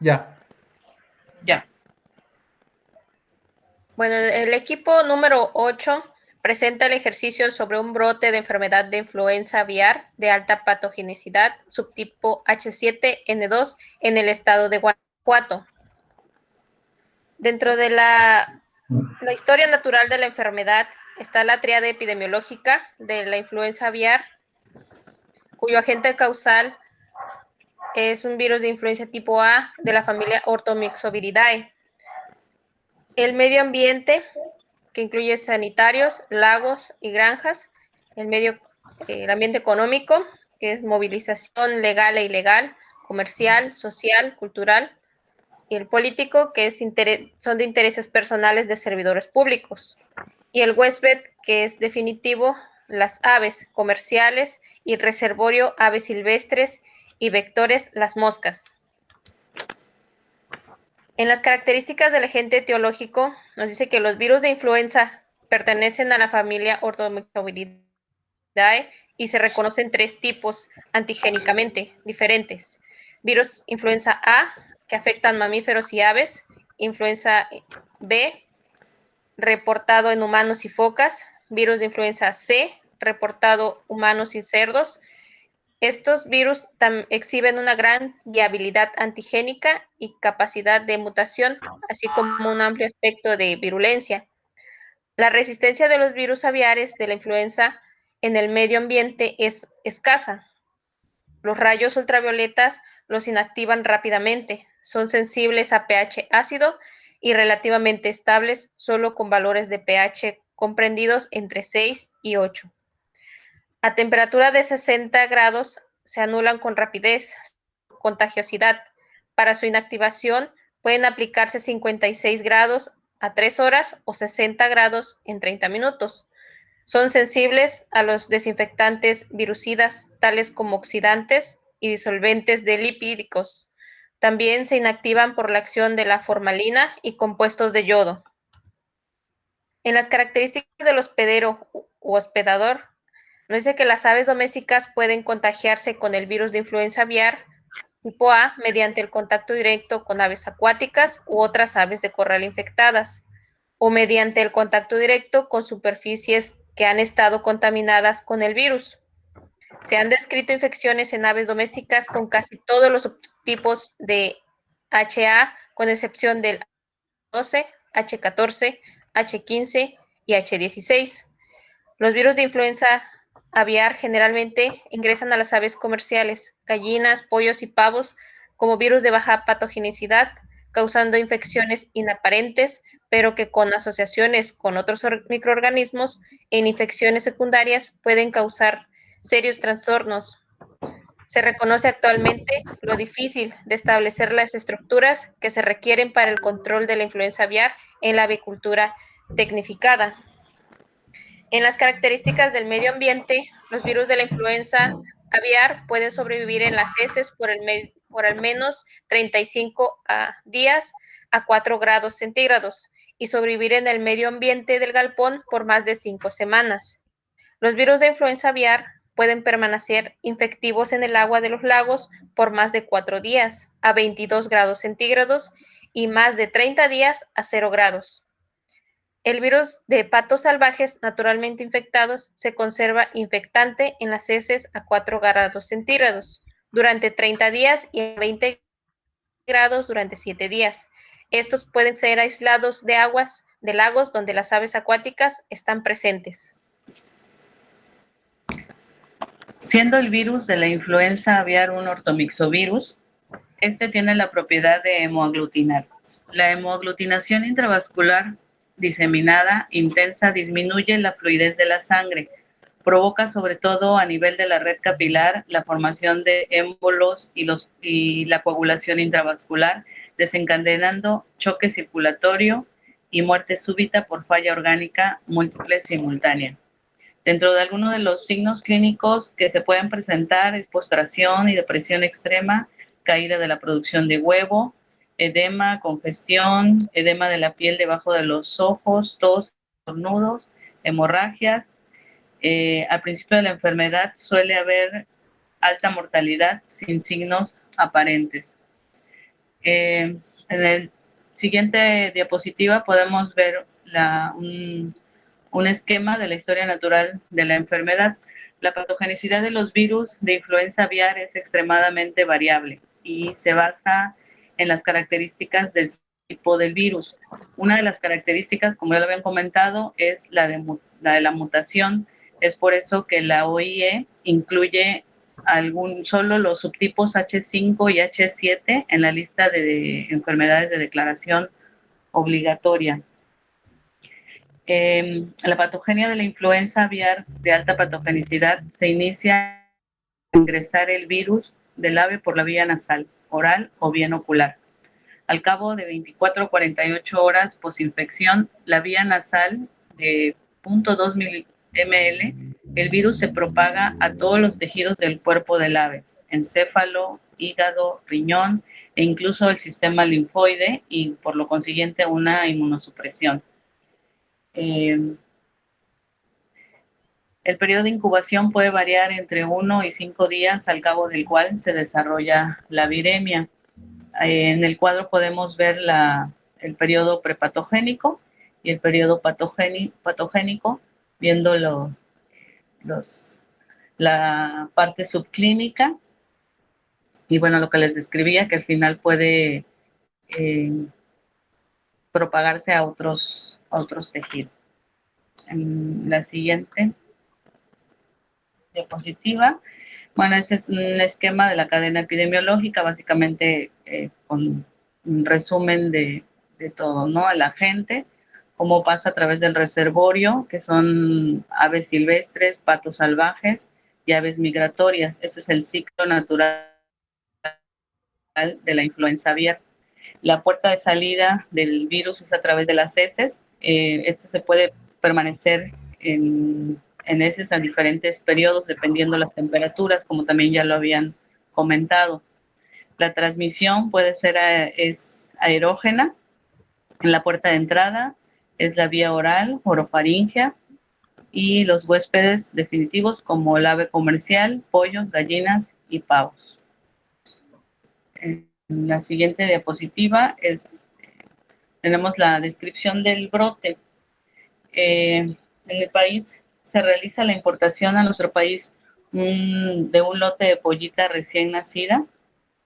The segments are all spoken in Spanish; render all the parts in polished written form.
Ya. Ya. Bueno, el equipo número 8 presenta el ejercicio sobre un brote de enfermedad de influenza aviar de alta patogenicidad, subtipo H7N2, en el estado de Guanajuato. Dentro de la historia natural de la enfermedad está la tríada epidemiológica de la influenza aviar, cuyo agente causal es un virus de influenza tipo A de la familia Orthomyxoviridae. El medio ambiente, que incluye sanitarios, lagos y granjas, el ambiente económico, que es movilización legal e ilegal, comercial, social, cultural, y el político, que son de intereses personales de servidores públicos, y el huésped, que es definitivo, las aves comerciales, y reservorio, aves silvestres, y vectores, las moscas. En las características del agente etiológico, nos dice que los virus de influenza pertenecen a la familia Orthomyxoviridae y se reconocen tres tipos antigénicamente diferentes. Virus influenza A, que afectan mamíferos y aves; influenza B, reportado en humanos y focas; virus de influenza C, reportado humanos y cerdos. Estos virus exhiben una gran viabilidad antigénica y capacidad de mutación, así como un amplio aspecto de virulencia. La resistencia de los virus aviares de la influenza en el medio ambiente es escasa. Los rayos ultravioletas los inactivan rápidamente, son sensibles a pH ácido y relativamente estables, solo con valores de pH comprendidos entre 6 y 8. A temperatura de 60 grados se anulan con rapidez, contagiosidad. Para su inactivación pueden aplicarse 56 grados a 3 horas o 60 grados en 30 minutos. Son sensibles a los desinfectantes virucidas, tales como oxidantes y disolventes de lipídicos. También se inactivan por la acción de la formalina y compuestos de yodo. En las características del hospedero u hospedador, nos dice que las aves domésticas pueden contagiarse con el virus de influenza aviar tipo A mediante el contacto directo con aves acuáticas u otras aves de corral infectadas, o mediante el contacto directo con superficies que han estado contaminadas con el virus. Se han descrito infecciones en aves domésticas con casi todos los subtipos de HA, con excepción del H12, H14, H15 y H16. Los virus de influenza aviar generalmente ingresan a las aves comerciales, gallinas, pollos y pavos, como virus de baja patogenicidad, causando infecciones inaparentes, pero que con asociaciones con otros microorganismos en infecciones secundarias pueden causar serios trastornos. Se reconoce actualmente lo difícil de establecer las estructuras que se requieren para el control de la influenza aviar en la avicultura tecnificada. En las características del medio ambiente, los virus de la influenza aviar pueden sobrevivir en las heces por al menos 35 días a 4 grados centígrados y sobrevivir en el medio ambiente del galpón por más de 5 semanas. Los virus de influenza aviar pueden permanecer infectivos en el agua de los lagos por más de 4 días a 22 grados centígrados y más de 30 días a 0 grados. El virus de patos salvajes naturalmente infectados se conserva infectante en las heces a 4 grados centígrados durante 30 días y a 20 grados durante 7 días. Estos pueden ser aislados de aguas de lagos donde las aves acuáticas están presentes. Siendo el virus de la influenza aviar un ortomixovirus, este tiene la propiedad de hemoaglutinar. La hemoaglutinación intravascular diseminada intensa disminuye la fluidez de la sangre, provoca sobre todo a nivel de la red capilar la formación de émbolos y la coagulación intravascular, desencadenando choque circulatorio y muerte súbita por falla orgánica múltiple simultánea. Dentro de algunos de los signos clínicos que se pueden presentar es postración y depresión extrema, caída de la producción de huevo, edema, congestión, edema de la piel debajo de los ojos, tos, estornudos, hemorragias. Al principio de la enfermedad suele haber alta mortalidad sin signos aparentes. En el siguiente diapositiva podemos ver un esquema de la historia natural de la enfermedad. La patogenicidad de los virus de influenza aviar es extremadamente variable y se basa en las características del tipo del virus. Una de las características, como ya lo habían comentado, es la de la mutación. Es por eso que la OIE incluye solo los subtipos H5 y H7 en la lista de enfermedades de declaración obligatoria. La patogenia de la influenza aviar de alta patogenicidad se inicia al ingresar el virus del ave por la vía nasal, oral o bien ocular. Al cabo de 24 a 48 horas posinfección, la vía nasal de 0.2 ml, el virus se propaga a todos los tejidos del cuerpo del ave, encéfalo, hígado, riñón e incluso el sistema linfoide y por lo consiguiente una inmunosupresión. El periodo de incubación puede variar entre 1 y 5 días, al cabo del cual se desarrolla la viremia. En el cuadro podemos ver el periodo prepatogénico y el periodo patogénico, viendo la parte subclínica y bueno, lo que les describía, que al final puede propagarse a otros tejidos. En la siguiente diapositiva, bueno, ese es un esquema de la cadena epidemiológica, básicamente con un resumen de todo, ¿no? El agente, cómo pasa a través del reservorio, que son aves silvestres, patos salvajes y aves migratorias. Ese es el ciclo natural de la influenza aviar. La puerta de salida del virus es a través de las heces. Este se puede permanecer en heces a diferentes periodos dependiendo las temperaturas, como también ya lo habían comentado. La transmisión puede ser es aerógena. En la puerta de entrada es la vía oral, orofaringea, y los huéspedes definitivos como el ave comercial, pollos, gallinas y pavos. En la siguiente diapositiva tenemos la descripción del brote. En el país se realiza la importación a nuestro país de un lote de pollita recién nacida.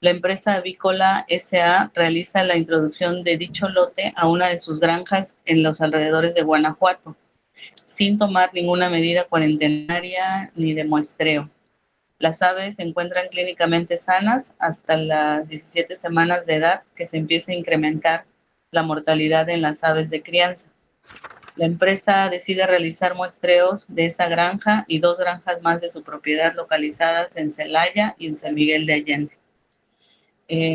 La empresa avícola SA realiza la introducción de dicho lote a una de sus granjas en los alrededores de Guanajuato, sin tomar ninguna medida cuarentenaria ni de muestreo. Las aves se encuentran clínicamente sanas hasta las 17 semanas de edad, que se empieza a incrementar la mortalidad en las aves de crianza. La empresa decide realizar muestreos de esa granja y 2 granjas más de su propiedad localizadas en Celaya y en San Miguel de Allende.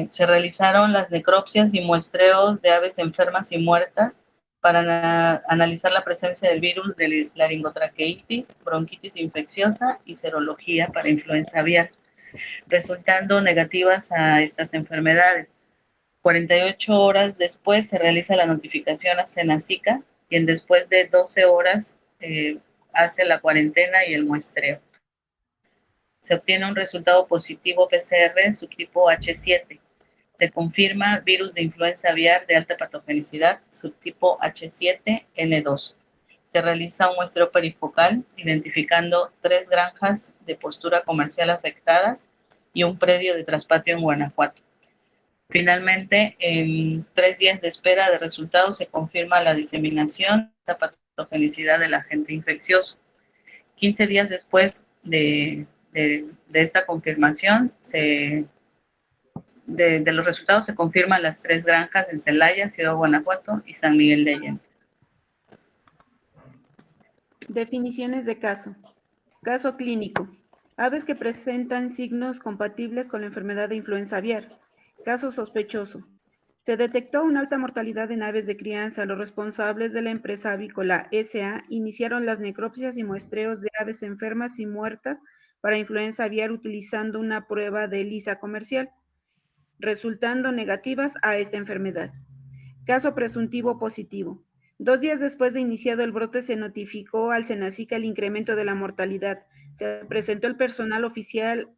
Se realizaron las necropsias y muestreos de aves enfermas y muertas para analizar la presencia del virus de laringotraqueitis, bronquitis infecciosa y serología para influenza aviar, resultando negativas a estas enfermedades. 48 horas después se realiza la notificación a Senacica, quien después de 12 horas hace la cuarentena y el muestreo. Se obtiene un resultado positivo PCR subtipo H7. Se confirma virus de influenza aviar de alta patogenicidad subtipo H7N2. Se realiza un muestreo perifocal identificando 3 granjas de postura comercial afectadas y un predio de traspatio en Guanajuato. Finalmente, en 3 días de espera de resultados se confirma la diseminación de la patogenicidad del agente infeccioso. 15 días después de esta confirmación, de los resultados se confirman las 3 granjas en Celaya, Ciudad Guanajuato y San Miguel de Allende. Definiciones de caso. Caso clínico. Aves que presentan signos compatibles con la enfermedad de influenza aviar. Caso sospechoso. Se detectó una alta mortalidad en aves de crianza. Los responsables de la empresa avícola SA iniciaron las necropsias y muestreos de aves enfermas y muertas para influenza aviar utilizando una prueba de ELISA comercial, resultando negativas a esta enfermedad. Caso presuntivo positivo. 2 días después de iniciado el brote se notificó al Senacica el incremento de la mortalidad. Se presentó el personal oficial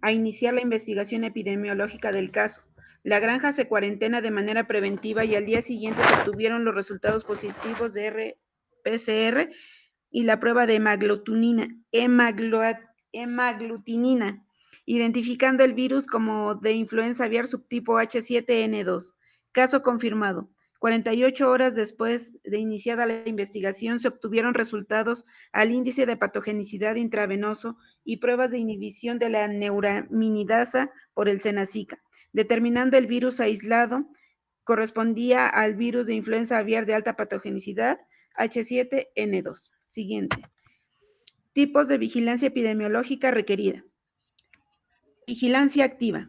a iniciar la investigación epidemiológica del caso. La granja se cuarentena de manera preventiva y al día siguiente se obtuvieron los resultados positivos de RPCR y la prueba de hemaglutinina, identificando el virus como de influenza aviar subtipo H7N2. Caso confirmado. 48 horas después de iniciada la investigación, se obtuvieron resultados al índice de patogenicidad intravenoso y pruebas de inhibición de la neuraminidasa por el Senacica, determinando el virus aislado correspondía al virus de influenza aviar de alta patogenicidad H7N2. Siguiente. Tipos de vigilancia epidemiológica requerida. Vigilancia activa.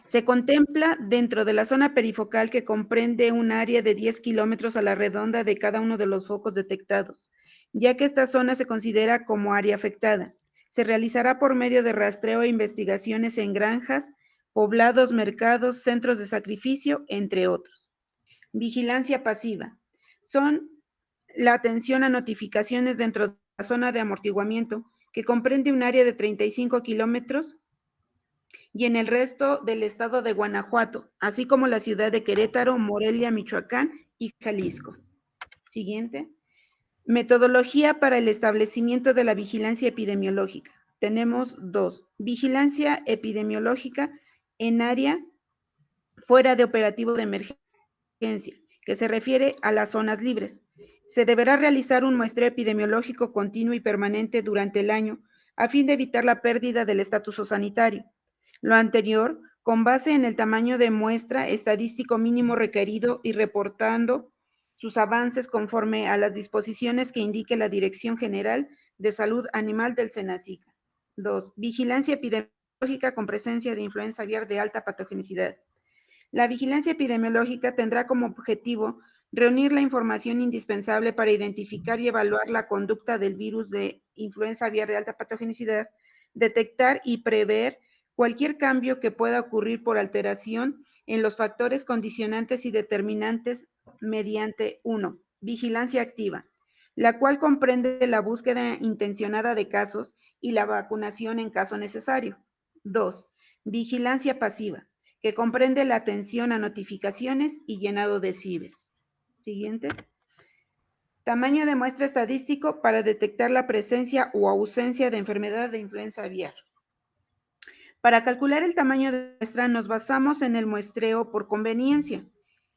Se contempla dentro de la zona perifocal que comprende un área de 10 kilómetros a la redonda de cada uno de los focos detectados, ya que esta zona se considera como área afectada. Se realizará por medio de rastreo e investigaciones en granjas, poblados, mercados, centros de sacrificio, entre otros. Vigilancia pasiva. Son la atención a notificaciones dentro de la zona de amortiguamiento, que comprende un área de 35 kilómetros y en el resto del estado de Guanajuato, así como la ciudad de Querétaro, Morelia, Michoacán y Jalisco. Siguiente. Metodología para el establecimiento de la vigilancia epidemiológica. Tenemos dos. Vigilancia epidemiológica en área fuera de operativo de emergencia, que se refiere a las zonas libres. Se deberá realizar un muestreo epidemiológico continuo y permanente durante el año a fin de evitar la pérdida del estatus sanitario. Lo anterior, con base en el tamaño de muestra estadístico mínimo requerido y reportando sus avances conforme a las disposiciones que indique la Dirección General de Salud Animal del Senacica. 2. Vigilancia epidemiológica con presencia de influenza aviar de alta patogenicidad. La vigilancia epidemiológica tendrá como objetivo reunir la información indispensable para identificar y evaluar la conducta del virus de influenza aviar de alta patogenicidad, detectar y prever cualquier cambio que pueda ocurrir por alteración en los factores condicionantes y determinantes mediante 1. Vigilancia activa, la cual comprende la búsqueda intencionada de casos y la vacunación en caso necesario. 2. Vigilancia pasiva, que comprende la atención a notificaciones y llenado de CIBES. Siguiente. Tamaño de muestra estadístico para detectar la presencia o ausencia de enfermedad de influenza aviar. Para calcular el tamaño de muestra nos basamos en el muestreo por conveniencia,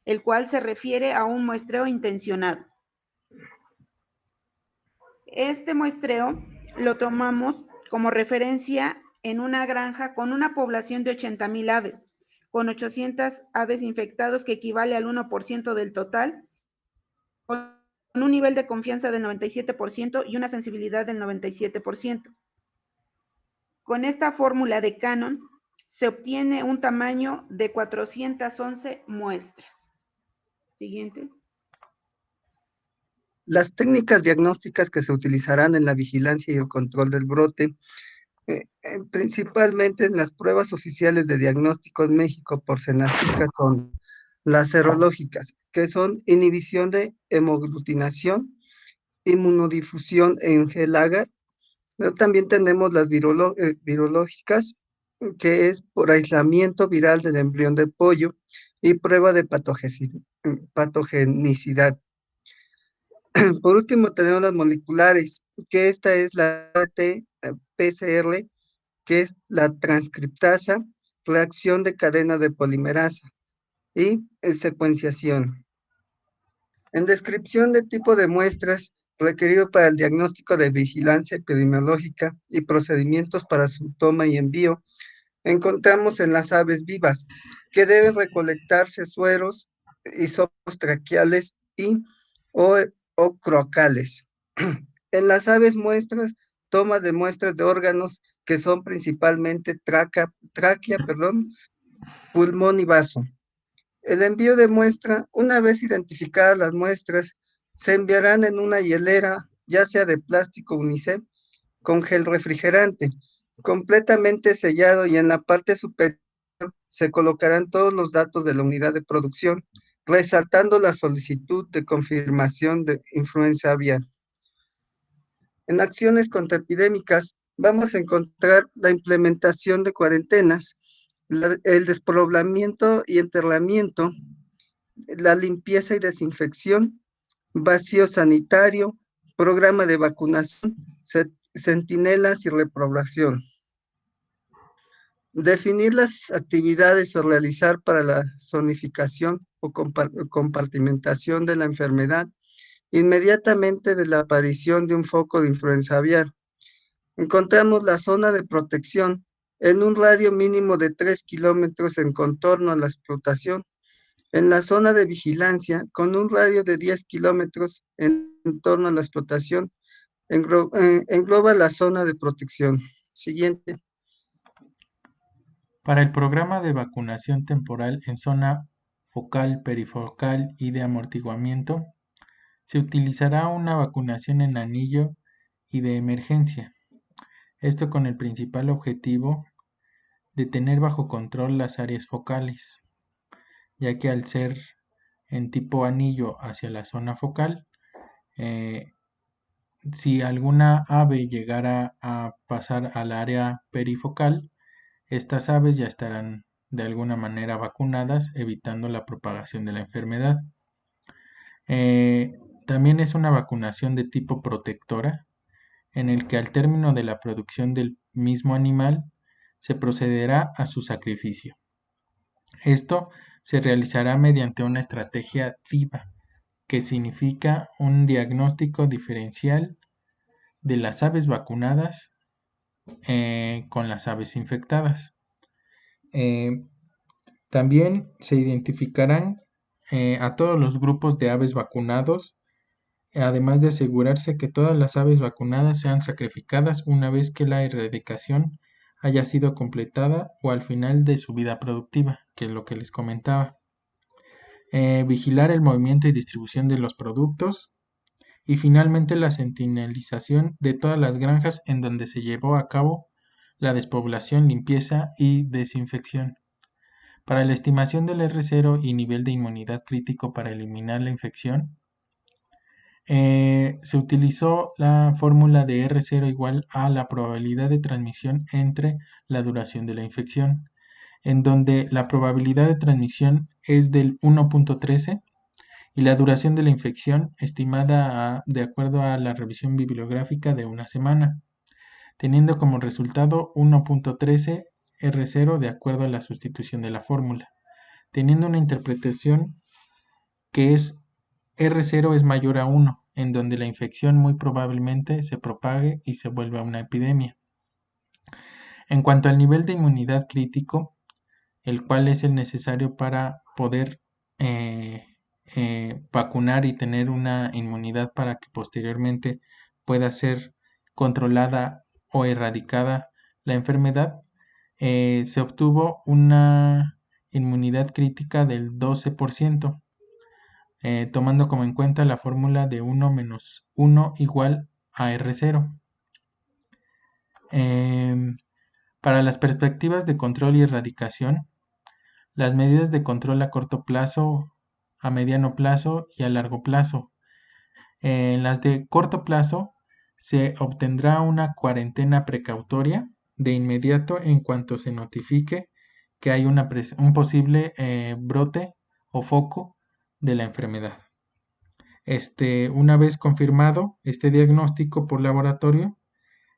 el cual se refiere a un muestreo intencionado. Este muestreo lo tomamos como referencia en una granja con una población de 80,000 aves, con 800 aves infectados, que equivale al 1% del total, con un nivel de confianza del 97% y una sensibilidad del 97%. Con esta fórmula de Cannon se obtiene un tamaño de 411 muestras. Siguiente. Las técnicas diagnósticas que se utilizarán en la vigilancia y el control del brote, principalmente en las pruebas oficiales de diagnóstico en México por Senacica, son las serológicas, que son inhibición de hemoglutinación, inmunodifusión en gel agar, pero también tenemos las virológicas, que es por aislamiento viral del embrión de pollo y prueba de patogenicidad. Por último, tenemos las moleculares, que esta es la RT-PCR, que es la transcriptasa, reacción de cadena de polimerasa y secuenciación. En descripción de tipo de muestras requerido para el diagnóstico de vigilancia epidemiológica y procedimientos para su toma y envío, encontramos en las aves vivas, que deben recolectarse sueros, hisopos traqueales o croacales. En las aves muestras, toma de muestras de órganos que son principalmente tráquea, pulmón y vaso. El envío de muestra, una vez identificadas las muestras, se enviarán en una hielera, ya sea de plástico unicel, con gel refrigerante, completamente sellado, y en la parte superior se colocarán todos los datos de la unidad de producción, resaltando la solicitud de confirmación de influenza aviar. En acciones contraepidémicas vamos a encontrar la implementación de cuarentenas, El despoblamiento y enterramiento, la limpieza y desinfección, vacío sanitario, programa de vacunación, centinelas y repoblación. Definir las actividades a realizar para la zonificación o compartimentación de la enfermedad inmediatamente de la aparición de un foco de influenza aviar. Encontramos la zona de protección en un radio mínimo de 3 kilómetros en contorno a la explotación, en la zona de vigilancia con un radio de 10 kilómetros en torno a la explotación, engloba la zona de protección. Siguiente. Para el programa de vacunación temporal en zona focal, perifocal y de amortiguamiento, se utilizará una vacunación en anillo y de emergencia. Esto con el principal objetivo de tener bajo control las áreas focales, ya que al ser en tipo anillo hacia la zona focal, si alguna ave llegara a pasar al área perifocal, estas aves ya estarán de alguna manera vacunadas, evitando la propagación de la enfermedad. También es una vacunación de tipo protectora, en el que al término de la producción del mismo animal se procederá a su sacrificio. Esto se realizará mediante una estrategia DIVA, que significa un diagnóstico diferencial de las aves vacunadas con las aves infectadas. También se identificarán a todos los grupos de aves vacunados, además de asegurarse que todas las aves vacunadas sean sacrificadas una vez que la erradicación haya sido completada o al final de su vida productiva, que es lo que les comentaba. Vigilar el movimiento y distribución de los productos y finalmente la sentinelización de todas las granjas en donde se llevó a cabo la despoblación, limpieza y desinfección. Para la estimación del R0 y nivel de inmunidad crítico para eliminar la infección, se utilizó la fórmula de R0 igual a la probabilidad de transmisión entre la duración de la infección, en donde la probabilidad de transmisión es del 1.13 y la duración de la infección estimada de acuerdo a la revisión bibliográfica de una semana, teniendo como resultado 1.13 R0 de acuerdo a la sustitución de la fórmula, teniendo una interpretación que es R0 es mayor a 1, en donde la infección muy probablemente se propague y se vuelva una epidemia. En cuanto al nivel de inmunidad crítico, el cual es el necesario para poder vacunar y tener una inmunidad para que posteriormente pueda ser controlada o erradicada la enfermedad, se obtuvo una inmunidad crítica del 12%, tomando como en cuenta la fórmula de 1 menos 1 igual a R0. Para las perspectivas de control y erradicación, las medidas de control a corto plazo, a mediano plazo y a largo plazo. En las de corto plazo se obtendrá una cuarentena precautoria de inmediato en cuanto se notifique que hay un posible brote o foco de la enfermedad. Una vez confirmado este diagnóstico por laboratorio,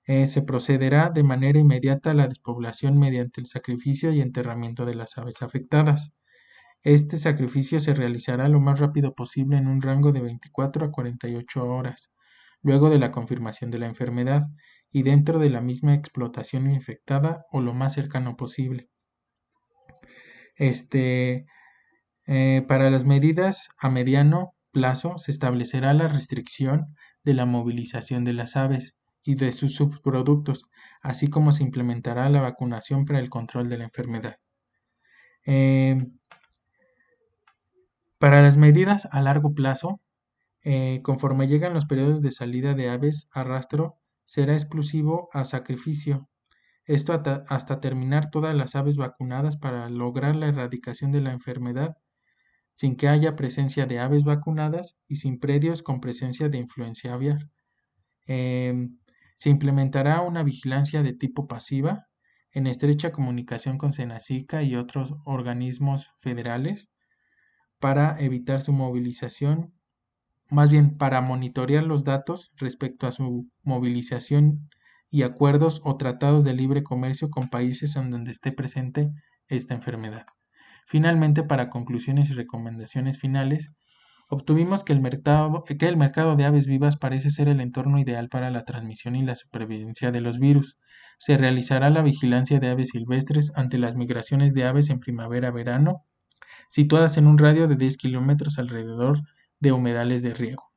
se procederá de manera inmediata a la despoblación mediante el sacrificio y enterramiento de las aves afectadas. Este sacrificio se realizará lo más rápido posible en un rango de 24 a 48 horas, luego de la confirmación de la enfermedad y dentro de la misma explotación infectada o lo más cercano posible. Para las medidas a mediano plazo se establecerá la restricción de la movilización de las aves y de sus subproductos, así como se implementará la vacunación para el control de la enfermedad. Para las medidas a largo plazo, conforme llegan los periodos de salida de aves a rastro, será exclusivo a sacrificio. Esto hasta terminar todas las aves vacunadas para lograr la erradicación de la enfermedad sin que haya presencia de aves vacunadas y sin predios con presencia de influenza aviar. Se implementará una vigilancia de tipo pasiva, en estrecha comunicación con Senacica y otros organismos federales para evitar su movilización, más bien para monitorear los datos respecto a su movilización y acuerdos o tratados de libre comercio con países en donde esté presente esta enfermedad. Finalmente, para conclusiones y recomendaciones finales, obtuvimos que el mercado de aves vivas parece ser el entorno ideal para la transmisión y la supervivencia de los virus. Se realizará la vigilancia de aves silvestres ante las migraciones de aves en primavera-verano, situadas en un radio de 10 kilómetros alrededor de humedales de riego.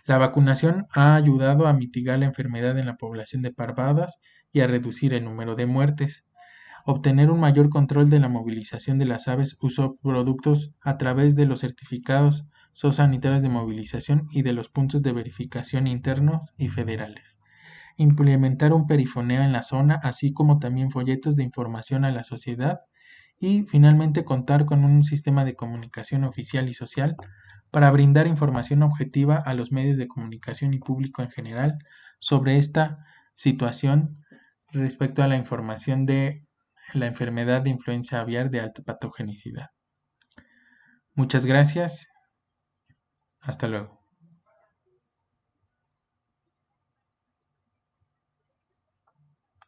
La vacunación ha ayudado a mitigar la enfermedad en la población de parvadas y a reducir el número de muertes. Obtener un mayor control de la movilización de las aves usó productos a través de los certificados zoosanitarios de movilización y de los puntos de verificación internos y federales. Implementar un perifoneo en la zona, así como también folletos de información a la sociedad. Y finalmente contar con un sistema de comunicación oficial y social para brindar información objetiva a los medios de comunicación y público en general sobre esta situación respecto a la información de la enfermedad de influenza aviar de alta patogenicidad. Muchas gracias. Hasta luego.